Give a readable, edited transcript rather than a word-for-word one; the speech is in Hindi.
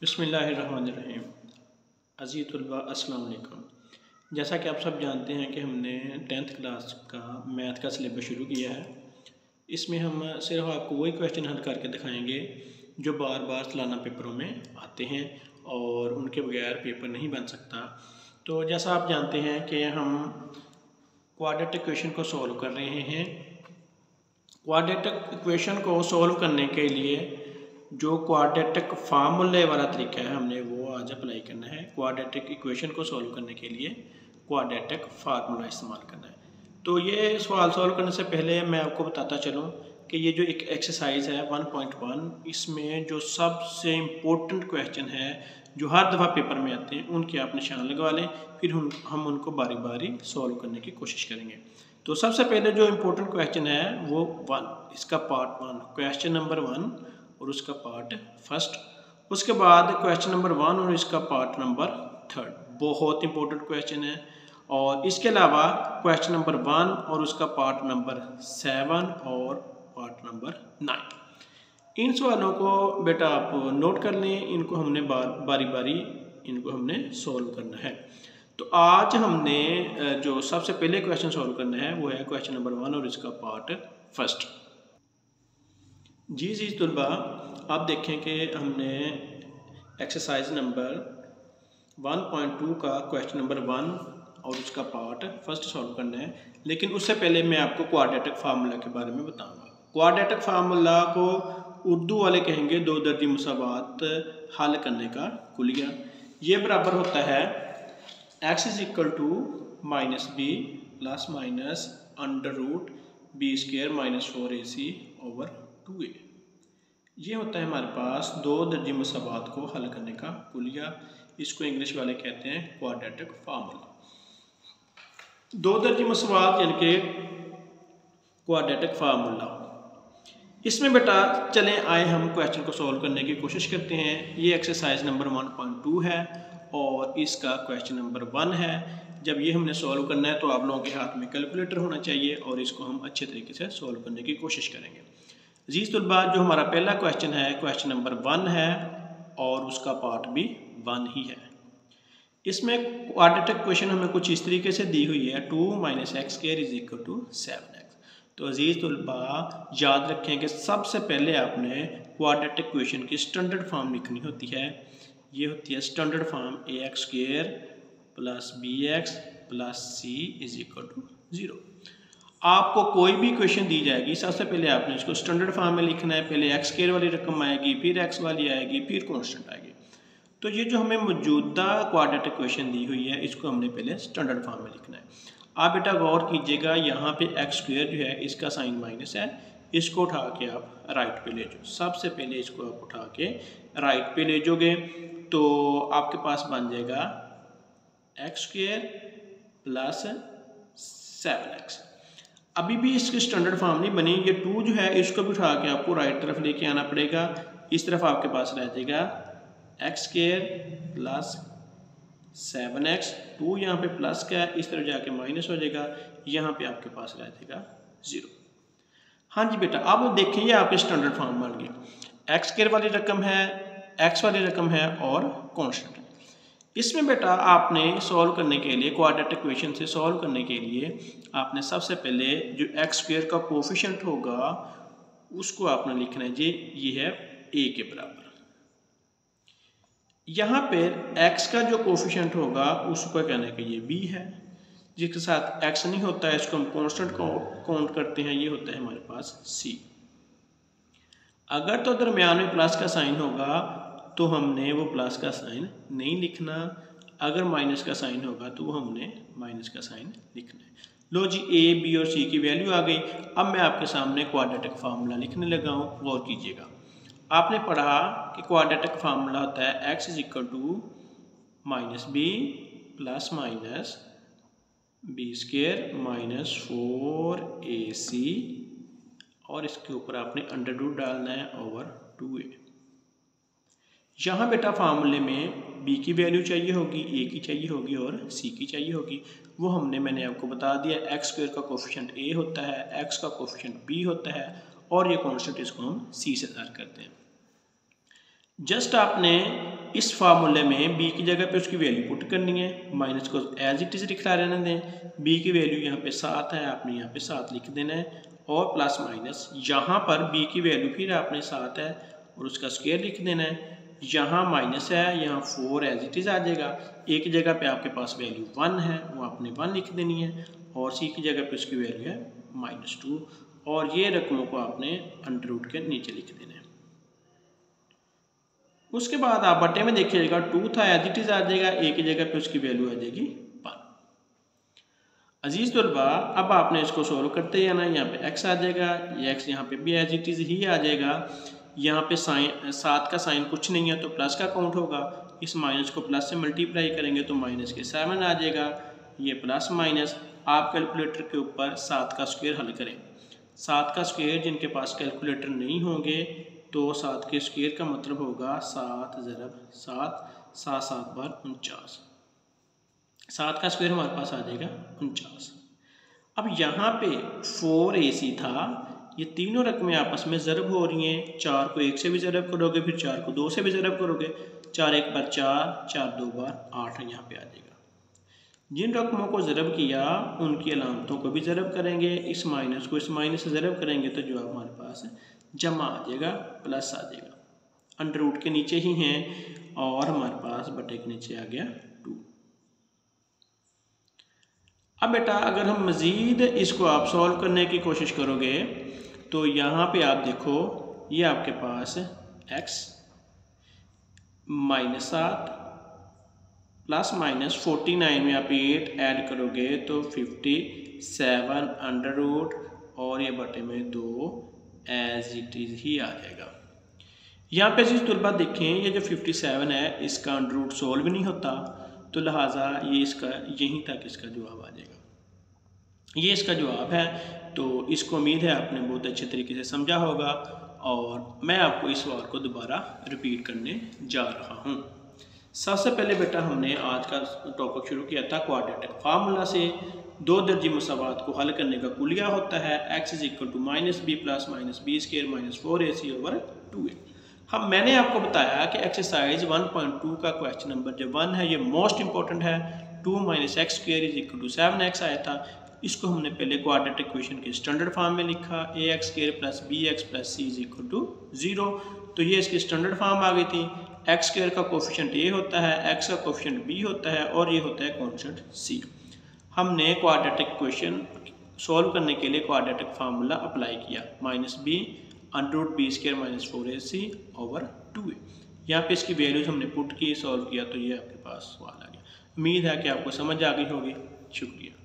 बिस्मिल्लाहिर्रहमानिर्रहीम। अज़ीज़ तलबा अस्सलाम वालेकुम। जैसा कि आप सब जानते हैं कि हमने 10th क्लास का मैथ का सिलेबस शुरू किया है। इसमें हम सिर्फ आपको वही क्वेश्चन हल करके दिखाएंगे जो बार बार सालाना पेपरों में आते हैं और उनके बगैर पेपर नहीं बन सकता। तो जैसा आप जानते हैं कि हम क्वाड्रेटिक इक्वेशन को सॉल्व कर रहे हैं। क्वाड्रेटिक इक्वेशन को सॉल्व करने के लिए जो क्वाड्रेटिक फार्मूले वाला तरीका है हमने वो आज अप्लाई करना है। क्वाड्रेटिक इक्वेशन को सॉल्व करने के लिए क्वाड्रेटिक फार्मूला इस्तेमाल करना है। तो ये सवाल सॉल्व करने से पहले मैं आपको बताता चलूँ कि ये जो एक एक्सरसाइज है 1.1, इसमें जो सबसे इम्पोर्टेंट क्वेश्चन है जो हर दफ़ा पेपर में आते हैं उनके आप निशान लगवा लें, फिर हम उनको बारी बारी सॉल्व करने की कोशिश करेंगे। तो सबसे पहले जो इम्पोर्टेंट क्वेश्चन है वो 1, इसका पार्ट 1, क्वेश्चन नंबर 1 और उसका पार्ट फर्स्ट। उसके बाद क्वेश्चन नंबर 1 और इसका पार्ट नंबर 3, बहुत इंपॉर्टेंट क्वेश्चन है। और इसके अलावा क्वेश्चन नंबर 1 और उसका पार्ट नंबर 7 और पार्ट नंबर 9। इन सवालों को बेटा आप नोट कर लें, इनको हमने बारी बारी इनको हमने सॉल्व करना है। तो आज हमने जो सबसे पहले क्वेश्चन सॉल्व करना है वो है क्वेश्चन नंबर 1 और इसका पार्ट फर्स्ट। जी तुलबा, आप देखें कि हमने एक्सरसाइज नंबर 1.2 का क्वेश्चन नंबर 1 और उसका पार्ट फर्स्ट सॉल्व करना है। लेकिन उससे पहले मैं आपको क्वाड्रेटिक फार्मूला के बारे में बताऊंगा। क्वाड्रेटिक फार्मूला को उर्दू वाले कहेंगे दो दर्जी मुसावात हल करने का कुलिया। ये बराबर होता है x is equal to minus B plus minus under root B square minus 4ac over 2a। ये होता है हमारे पास दो दर्जी मुसावात को हल करने का कुलिया। इसको इंग्लिश वाले कहते हैं क्वाड्रेटिक फार्मूला। दो दर्जी मुसावात यानी कि क्वाड्रेटिक फार्मूला। इसमें बेटा चलें आए हम क्वेश्चन को सॉल्व करने की कोशिश करते हैं। ये एक्सरसाइज नंबर 1.2 है और इसका क्वेश्चन नंबर 1 है। जब ये हमने सॉल्व करना है तो आप लोगों के हाथ में कैलकुलेटर होना चाहिए और इसको हम अच्छे तरीके से सॉल्व करने की कोशिश करेंगे। अजीज़ तलबा, जो हमारा पहला क्वेश्चन है क्वेश्चन नंबर 1 है और उसका पार्ट भी 1 ही है। इसमें क्वाड्रेटिक इक्वेशन हमें कुछ इस तरीके से दी हुई है 2 - x² is equal to 7x। तो अजीज़ तलबा, याद रखें कि सबसे पहले आपने क्वाड्रेटिक इक्वेशन की स्टैंडर्ड फॉर्म लिखनी होती है। ये होती है standard form ax² plus bx plus c is equal to 0। आपको कोई भी इक्वेशन दी जाएगी सबसे पहले आपने इसको स्टैंडर्ड फॉर्म में लिखना है। पहले x² वाली रकम आएगी, फिर x वाली आएगी, फिर कॉन्स्टेंट आएगी। तो ये जो हमें मौजूदा क्वाड्रेटिक इक्वेशन दी हुई है इसको हमने पहले स्टैंडर्ड फॉर्म में लिखना है। आप बेटा गौर कीजिएगा, यहाँ पे x² जो है इसका साइन माइनस है, इसको उठा के आप राइट पे ले जाओ। सबसे पहले इसको आप उठा के राइट पे ले जाओगे तो आपके पास बन जाएगा x² प्लस 7x। अभी भी इसकी स्टैंडर्ड फॉर्म नहीं बनी। ये 2 जो है इसको भी उठा के आपको राइट तरफ लेके आना पड़ेगा। इस तरफ आपके पास रह जाएगा x² प्लस 7x। 2 यहाँ पे प्लस का है, इस तरफ जाके माइनस हो जाएगा, यहाँ पे आपके पास रह जाएगा 0। हाँ जी बेटा, अब देखें ये आपके स्टैंडर्ड फॉर्म बन गए। x² वाली रकम है, x वाली रकम है और कॉन्स्टेंट है। इसमें बेटा आपने सॉल्व करने के लिए क्वाड्रेटिक इक्वेशन से सॉल्व करने के लिए आपने सबसे पहले जो x² का कोफिशिएंट होगा उसको आपने लिखना है जी, ये है a के बराबर। यहाँ पर x का जो कोफिशिएंट होगा उसको कहना है कि ये b है, जिसके साथ x नहीं होता है इसको हम कांस्टेंट काउंट करते हैं, ये होता है हमारे पास c। अगर तो दरमियान में प्लस का साइन होगा तो हमने वो प्लस का साइन नहीं लिखना, अगर माइनस का साइन होगा तो हमने माइनस का साइन लिखना है। लो जी, a, b और c की वैल्यू आ गई। अब मैं आपके सामने क्वाड्रेटिक फार्मूला लिखने लगा हूँ, गौर कीजिएगा। आपने पढ़ा कि क्वाड्रेटिक फार्मूला होता है x is equal to minus B plus minus b² minus 4ac और इसके ऊपर आपने अंडर रूट डालना है ओवर 2a। यहाँ बेटा फार्मूले में b की वैल्यू चाहिए होगी, a की चाहिए होगी और c की चाहिए होगी। वो मैंने आपको बता दिया। x² का कोफिशिएंट a होता है, x का कोफिशिएंट b होता है और ये कॉन्स्टेंट इसको हम c से ज़ाहिर करते हैं। जस्ट आपने इस फार्मूले में b की जगह पे उसकी वैल्यू पुट करनी है, माइनस को एज इट इज़ लिखा रहने दें। b की वैल्यू यहाँ पे 7 है, आपने यहाँ पे 7 लिख देना है और प्लस माइनस यहाँ पर b की वैल्यू फिर आपने 7 है और उसका स्क्वायर लिख देना है। यहाँ माइनस है, यहाँ 4 एज इट इज़ आ जाएगा। एक जगह पे आपके पास वैल्यू 1 है, वो आपने 1 लिख देनी है और सी की जगह पे उसकी वैल्यू है -2 और ये रकमों को आपने अंडर रूट के नीचे लिख देना है। उसके बाद आप बटे में देखिएगा 2 था, एज इट इज़ आ जाएगा, एक जगह पे उसकी वैल्यू आ जाएगी 1। अजीज तलबा अब आपने इसको सोल्व करते जाना, यहाँ पे x आ जाएगा, ये x यहाँ पे भी एज इट इज़ ही आ जाएगा। यहाँ पे साइन 7 का साइन कुछ नहीं है तो प्लस का काउंट होगा, इस माइनस को प्लस से मल्टीप्लाई करेंगे तो माइनस के 7 आ जाएगा। ये प्लस माइनस आप कैलकुलेटर के ऊपर 7 का स्क्वायर हल करें। 7 का स्क्वायर जिनके पास कैलकुलेटर नहीं होंगे तो 7 के स्क्वायर का मतलब होगा 7 ज़रब 7, 7 7 बार 49। 7 का स्क्वायर हमारे पास आ जाएगा 49। अब यहाँ पे 4ac था, ये तीनों रकमें आपस में ज़रब हो रही हैं। 4 को 1 से भी ज़रब करोगे, फिर 4 को 2 से भी ज़रब करोगे, 4 1 बार 4, 4 2 बार 8 यहाँ पे आ जाएगा। जिन रकमों को ज़रब किया उनकी अलामतों को भी ज़रब करेंगे, इस माइनस को इस माइनस से ज़रब करेंगे तो जो हमारे पास जमा आ जाएगा, प्लस आ जाएगा। अंडर रूट के नीचे ही हैं और हमारे पास बटे के नीचे आ गया 2। अब बेटा अगर हम मज़ीद इसको आप सॉल्व करने की कोशिश करोगे तो यहाँ पे आप देखो ये आपके पास x -7 प्लस माइनस 49 में आप 8 ऐड करोगे तो 57 अंडर रूट और ये बटे में 2 एज इट इज़ ही आ जाएगा। यहाँ पे जिस तुलबा देखें ये जो 57 है इसका अंडर रूट सोल्व नहीं होता, तो लिहाजा ये इसका यहीं तक इसका जवाब आ जाएगा। ये इसका जवाब है, तो इसको उम्मीद है आपने बहुत अच्छे तरीके से समझा होगा और मैं आपको इस सवाल को दोबारा रिपीट करने जा रहा हूँ। सबसे पहले बेटा हमने आज का टॉपिक शुरू किया था क्वाड्रेटिक फार्मूला से। 2 दर्जी मसावात को हल करने का कुलिया होता है x = -b + -b² - 4ac / 2a। मैंने आपको बताया कि एक्सरसाइज 1.2 का क्वेश्चन नंबर जो 1 है ये मोस्ट इंपॉर्टेंट है। 2 - x² = 7x आया था। इसको हमने पहले क्वाड्रेटिक इक्वेशन के स्टैंडर्ड फॉर्म में लिखा, ax² + bx + c = 0। तो ये इसकी स्टैंडर्ड फॉर्म आ गई थी। x² का कोफिशिएंट a होता है, x का कोफिशिएंट b होता है और ये होता है कांस्टेंट c। हमने क्वाड्रेटिक इक्वेशन सॉल्व करने के लिए क्वाड्रेटिक फार्मूला अप्लाई किया, -b √ b² - 4ac / 2a। यहाँ पे इसकी वैल्यूज हमने पुट की, सॉल्व किया तो ये आपके पास सवाल आ गया। उम्मीद है कि आपको समझ आ गई होगी। शुक्रिया।